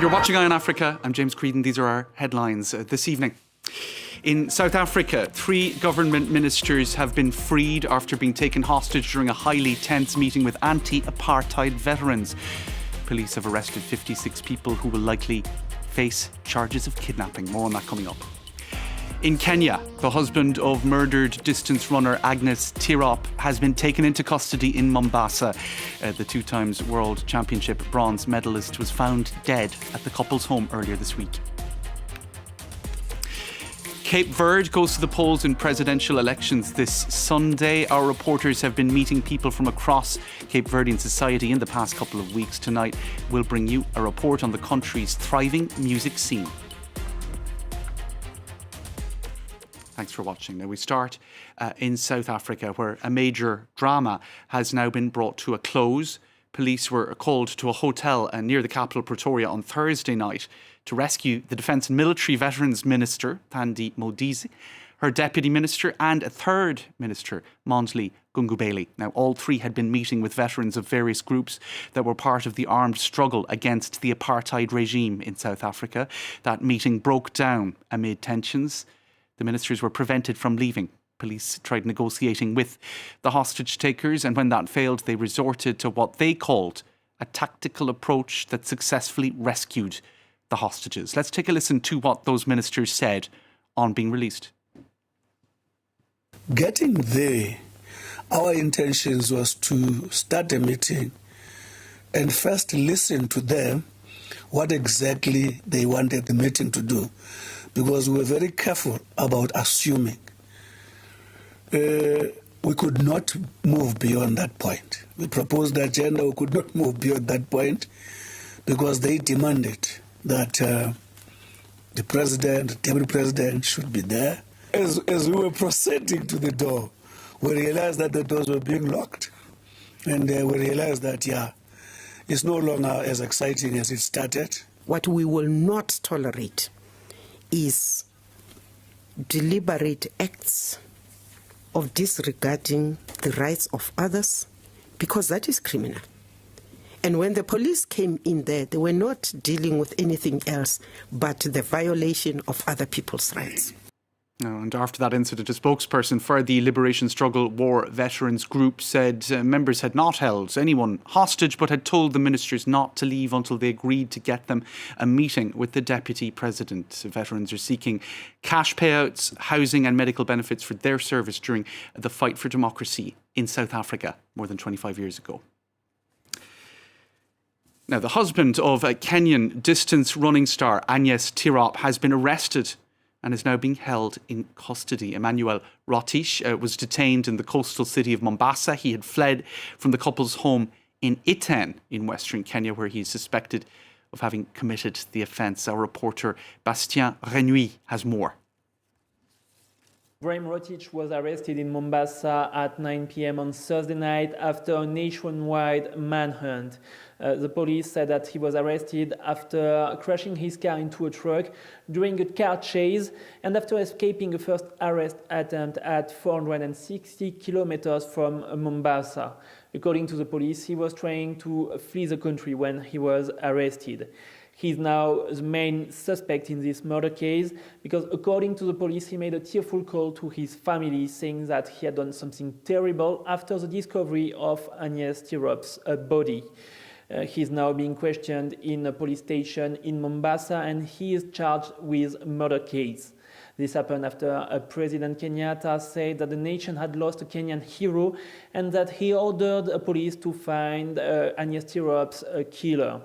You're watching Eye on Africa. I'm James Creedon. These are our headlines this evening. In South Africa, 3 government ministers have been freed after being taken hostage during a highly tense meeting with anti-apartheid veterans. Police have arrested 56 people who will likely face charges of kidnapping. More on that coming up. In Kenya, the husband of murdered distance runner Agnes Tirop has been taken into custody in Mombasa. The 2-times World Championship bronze medalist was found dead at the couple's home earlier this week. Cape Verde goes to the polls in presidential elections this Sunday. Our reporters have been meeting people from across Cape Verdean society in the past couple of weeks. Tonight, we'll bring you a report on the country's thriving music scene. Thanks for watching. Now we start in South Africa, where a major drama has now been brought to a close. Police were called to a hotel near the capital Pretoria on Thursday night to rescue the Defence and Military Veterans Minister, Thandi Modise, her Deputy Minister and a third Minister, Mondli Gungubeli. Now, all 3 had been meeting with veterans of various groups that were part of the armed struggle against the apartheid regime in South Africa. That meeting broke down amid tensions. The ministers were prevented from leaving. Police tried negotiating with the hostage takers, and when that failed, they resorted to what they called a tactical approach that successfully rescued the hostages. Let's take a listen to what those ministers said on being released. Getting there, our intentions was to start a meeting and first listen to them what exactly they wanted the meeting to do, because we were very careful about assuming. We could not move beyond that point. We proposed the agenda, we could not move beyond that point because they demanded that the president, the deputy president should be there. As we were proceeding to the door, we realized that the doors were being locked. And we realized that, it's no longer as exciting as it started. What we will not tolerate is deliberate acts of disregarding the rights of others, because that is criminal. And when the police came in there, they were not dealing with anything else but the violation of other people's rights. And after that incident, a spokesperson for the Liberation Struggle War Veterans Group said members had not held anyone hostage, but had told the ministers not to leave until they agreed to get them a meeting with the Deputy President. Veterans are seeking cash payouts, housing and medical benefits for their service during the fight for democracy in South Africa more than 25 years ago. Now, the husband of a Kenyan distance running star, Agnes Tirop, has been arrested and is now being held in custody. Emmanuel Rotich was detained in the coastal city of Mombasa. He had fled from the couple's home in Iten in Western Kenya, where he is suspected of having committed the offence. Our reporter Bastien Renouy has more. Graham Rotich was arrested in Mombasa at 9 p.m. on Thursday night after a nationwide manhunt. The police said that he was arrested after crashing his car into a truck during a car chase and after escaping a first arrest attempt at 460 kilometers from Mombasa. According to the police, he was trying to flee the country when he was arrested. He's now the main suspect in this murder case because, according to the police, he made a tearful call to his family saying that he had done something terrible after the discovery of Agnes Tirop's body. He's now being questioned in a police station in Mombasa and he is charged with a murder case. This happened after President Kenyatta said that the nation had lost a Kenyan hero and that he ordered police to find Agnes Tirop's killer.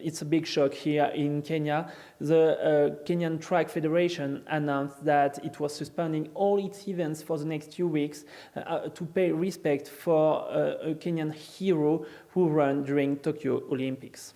It's a big shock here in Kenya. The Kenyan Track Federation announced that it was suspending all its events for the next 2 weeks to pay respect for a Kenyan hero who ran during Tokyo Olympics.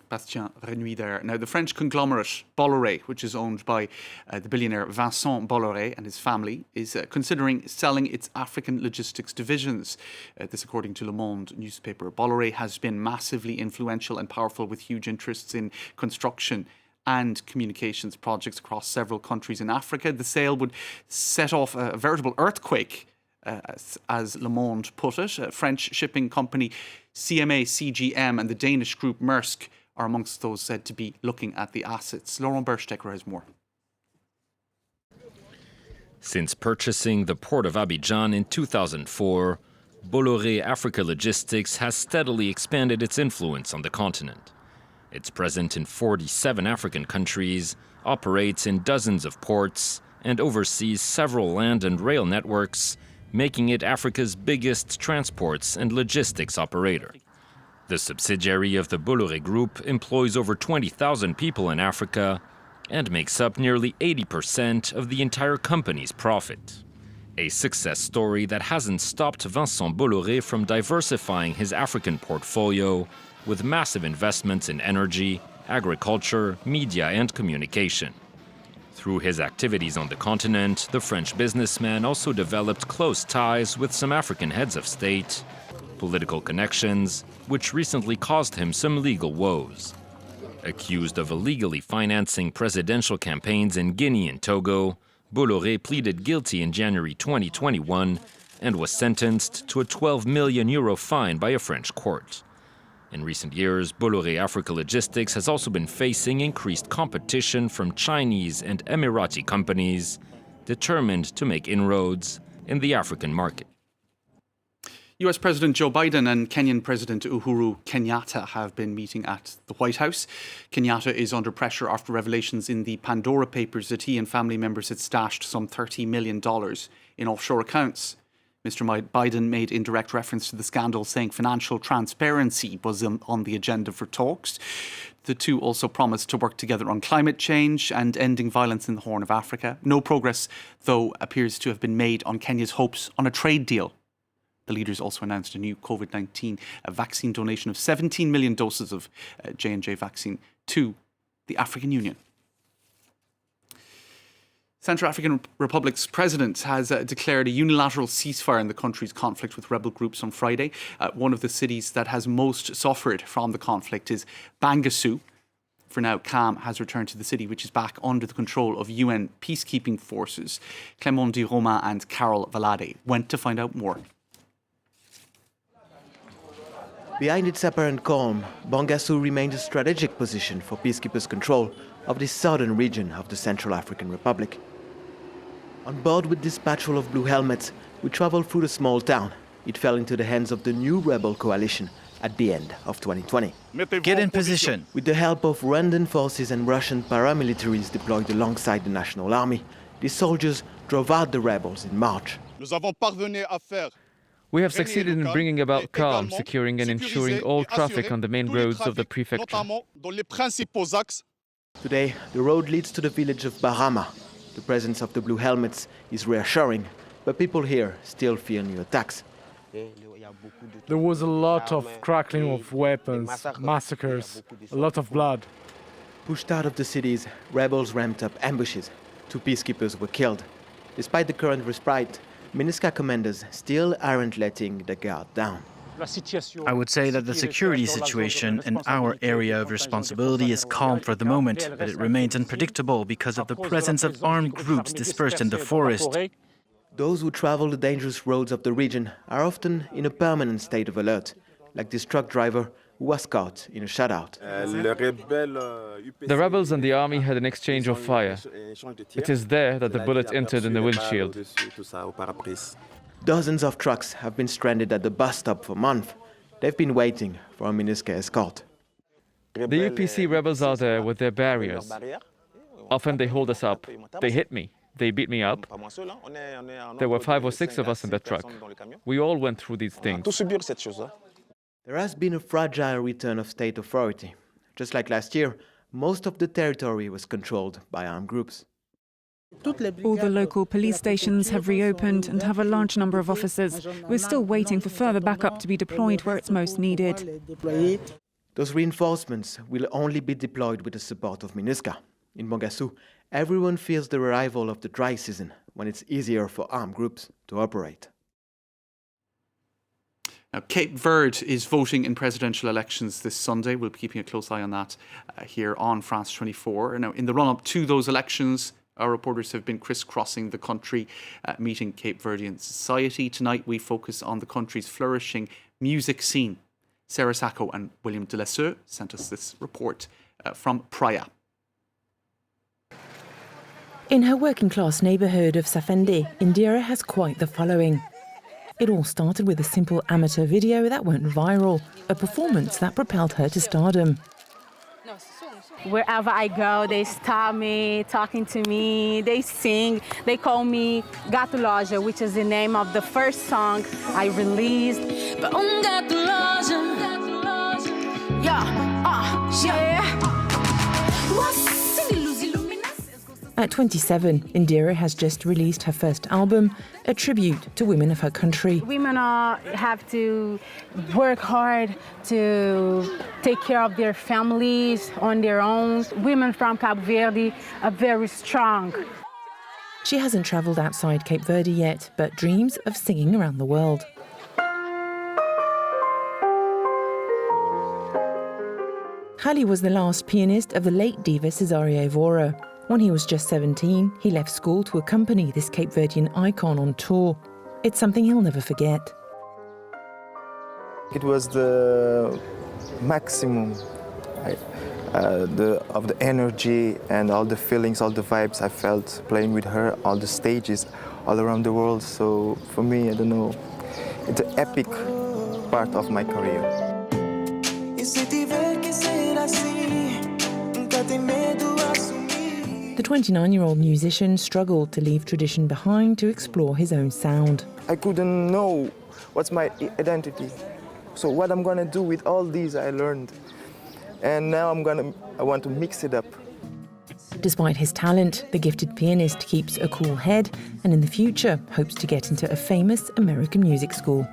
Bastien Renouy there. Now, the French conglomerate Bolloré, which is owned by the billionaire Vincent Bolloré and his family, is considering selling its African logistics divisions. This according to Le Monde newspaper. Bolloré has been massively influential and powerful with huge interests in construction and communications projects across several countries in Africa. The sale would set off a veritable earthquake, as Le Monde put it. French shipping company CMA CGM and the Danish group Maersk are amongst those said to be looking at the assets. Laurent Berstecker has more. Since purchasing the port of Abidjan in 2004, Bolloré Africa Logistics has steadily expanded its influence on the continent. It's present in 47 African countries, operates in dozens of ports, and oversees several land and rail networks, making it Africa's biggest transports and logistics operator. The subsidiary of the Bolloré Group employs over 20,000 people in Africa and makes up nearly 80% of the entire company's profit. A success story that hasn't stopped Vincent Bolloré from diversifying his African portfolio with massive investments in energy, agriculture, media, and communication. Through his activities on the continent, the French businessman also developed close ties with some African heads of state, political connections, which recently caused him some legal woes. Accused of illegally financing presidential campaigns in Guinea and Togo, Bolloré pleaded guilty in January 2021 and was sentenced to a €12 million fine by a French court. In recent years, Bolloré Africa Logistics has also been facing increased competition from Chinese and Emirati companies determined to make inroads in the African market. US President Joe Biden and Kenyan President Uhuru Kenyatta have been meeting at the White House. Kenyatta is under pressure after revelations in the Pandora Papers that he and family members had stashed some $30 million in offshore accounts. Mr. Biden made indirect reference to the scandal, saying financial transparency was on the agenda for talks. The two also promised to work together on climate change and ending violence in the Horn of Africa. No progress, though, appears to have been made on Kenya's hopes on a trade deal. The leaders also announced a new COVID-19 vaccine donation of 17 million doses of J&J vaccine to the African Union. Central African Republic's president has declared a unilateral ceasefire in the country's conflict with rebel groups on Friday. One of the cities that has most suffered from the conflict is Bangassou. For now, calm has returned to the city, which is back under the control of UN peacekeeping forces. Clément Di Roma and Carol Valade went to find out more. Behind its apparent calm, Bangassou remained a strategic position for peacekeepers' control of the southern region of the Central African Republic. On board with this patrol of blue helmets, we traveled through the small town. It fell into the hands of the new rebel coalition at the end of 2020. Get in position. With the help of Rwandan forces and Russian paramilitaries deployed alongside the National Army, these soldiers drove out the rebels in March. We have succeeded in bringing about calm, securing and ensuring all traffic on the main roads of the prefecture. Today, the road leads to the village of Barama. The presence of the blue helmets is reassuring, but people here still fear new attacks. There was a lot of crackling of weapons, massacres, a lot of blood. Pushed out of the cities, rebels ramped up ambushes. 2 peacekeepers were killed. Despite the current respite, MINUSCA commanders still aren't letting the guard down. I would say that the security situation in our area of responsibility is calm for the moment, but it remains unpredictable because of the presence of armed groups dispersed in the forest. Those who travel the dangerous roads of the region are often in a permanent state of alert, like this truck driver who was caught in a shutout. The rebels and the army had an exchange of fire. It is there that the bullet entered in the windshield. Dozens of trucks have been stranded at the bus stop for months. They've been waiting for a MINUSCA escort. The UPC rebels are there with their barriers. Often they hold us up. They hit me. They beat me up. There were 5 or 6 of us in that truck. We all went through these things. There has been a fragile return of state authority. Just like last year, most of the territory was controlled by armed groups. All the local police stations have reopened and have a large number of officers. We're still waiting for further backup to be deployed where it's most needed. Those reinforcements will only be deployed with the support of MINUSCA. In Bangassou, everyone feels the arrival of the dry season, when it's easier for armed groups to operate. Now, Cape Verde is voting in presidential elections this Sunday. We'll be keeping a close eye on that here on France 24. Now, in the run-up to those elections, our reporters have been crisscrossing the country, meeting Cape Verdean society. Tonight, we focus on the country's flourishing music scene. Sarah Sacco and William de Lesseux sent us this report from Praia. In her working-class neighbourhood of Safende, Indira has quite the following. It all started with a simple amateur video that went viral, a performance that propelled her to stardom. Wherever I go, they stop me, talking to me, they sing. They call me Gato Loja, which is the name of the first song I released. At 27, Indira has just released her first album, a tribute to women of her country. Women have to work hard to take care of their families on their own. Women from Cape Verde are very strong. She hasn't travelled outside Cape Verde yet, but dreams of singing around the world. Hali was the last pianist of the late diva Cesario Evora. When he was just 17, he left school to accompany this Cape Verdean icon on tour. It's something he'll never forget. It was the maximum of the energy and all the feelings, all the vibes I felt playing with her, all the stages all around the world. So for me, I don't know, it's an epic part of my career. The 29-year-old musician struggled to leave tradition behind to explore his own sound. I couldn't know what's my identity. So what I'm gonna do with all these I learned. And now I want to mix it up. Despite his talent, the gifted pianist keeps a cool head and in the future hopes to get into a famous American music school.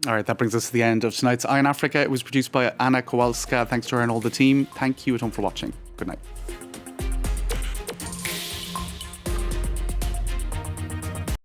All right, that brings us to the end of tonight's Eye on Africa. It was produced by Anna Kowalska. Thanks to her and all the team. Thank you at home for watching. Good night.